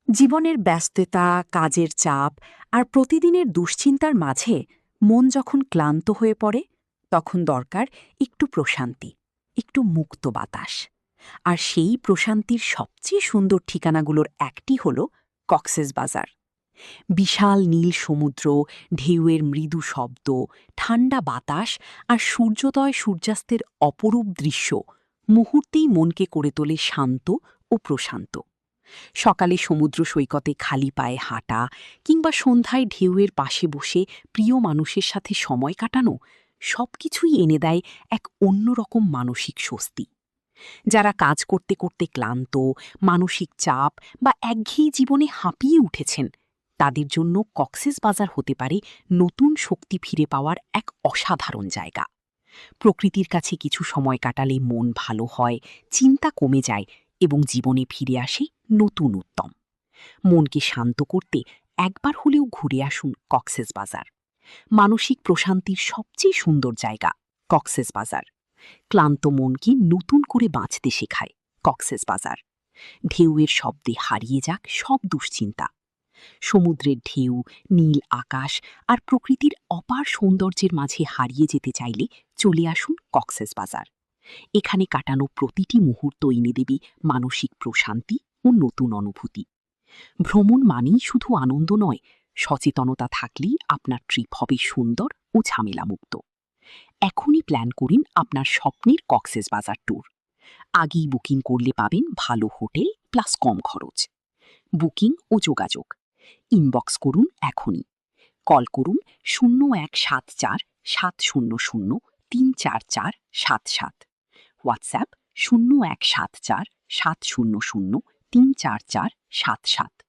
জীবনের ব্যস্ততা, কাজের চাপ আর প্রতিদিনের দুশ্চিন্তার মাঝে মন যখন ক্লান্ত হয়ে পড়ে, তখন দরকার একটু প্রশান্তি, একটু মুক্ত বাতাস। আর সেই প্রশান্তির সবচেয়ে সুন্দর ঠিকানাগুলোর একটি হল কক্সেসবাজার। বিশাল নীল সমুদ্র, ঢেউয়ের মৃদু শব্দ, ঠান্ডা বাতাস আর সূর্যোদয় সূর্যাস্তের অপরূপ দৃশ্য মুহূর্তেই মনকে করে তোলে শান্ত ও প্রশান্ত। সকালে সমুদ্র সৈকতে খালি পায়ে হাঁটা কিংবা সন্ধ্যায় ঢেউয়ের পাশে বসে প্রিয় মানুষের সাথে সময় কাটানো সবকিছুই এনে দেয় এক অন্যরকম মানসিক স্বস্তি। যারা কাজ করতে করতে ক্লান্ত, মানসিক চাপ বা একঘেয়ে জীবনে হাঁপিয়ে উঠেছেন, তাদের জন্য কক্সেসবাজার হতে পারে নতুন শক্তি ফিরে পাওয়ার এক অসাধারণ জায়গা। প্রকৃতির কাছে কিছু সময় কাটালে মন ভালো হয়, চিন্তা কমে যায় এবং জীবনে ফিরে আসে নতুন উদ্যম। মনকে শান্ত করতে একবার হলেও ঘুরে আসুন কক্সেসবাজার। মানসিক প্রশান্তির সবচেয়ে সুন্দর জায়গা কক্সেসবাজার। ক্লান্ত মনকে নতুন করে বাঁচতে শেখায় কক্সেসবাজার। ঢেউয়ের শব্দে হারিয়ে যাক সব দুশ্চিন্তা। সমুদ্রের ঢেউ, নীল আকাশ আর প্রকৃতির অপার সৌন্দর্যের মাঝে হারিয়ে যেতে চাইলে চলে আসুন কক্সেসবাজার। এখানে কাটানো প্রতিটি মুহূর্ত এনে দেবে মানসিক প্রশান্তি ও নতুন অনুভূতি। ভ্রমণ মানেই শুধু আনন্দ নয়, সচেতনতা থাকলেই আপনার ট্রিপ হবে সুন্দর ও ঝামেলামুক্ত। এখনই প্ল্যান করুন আপনার স্বপ্নের কক্সেসবাজার ট্যুর। আগেই বুকিং করলে পাবেন ভালো হোটেল প্লাস কম খরচ। বুকিং ও যোগাযোগ ইনবক্স করুন এখনই। কল করুন 0174 700 344 হোয়াটসঅ্যাপ 0174 700 344 77।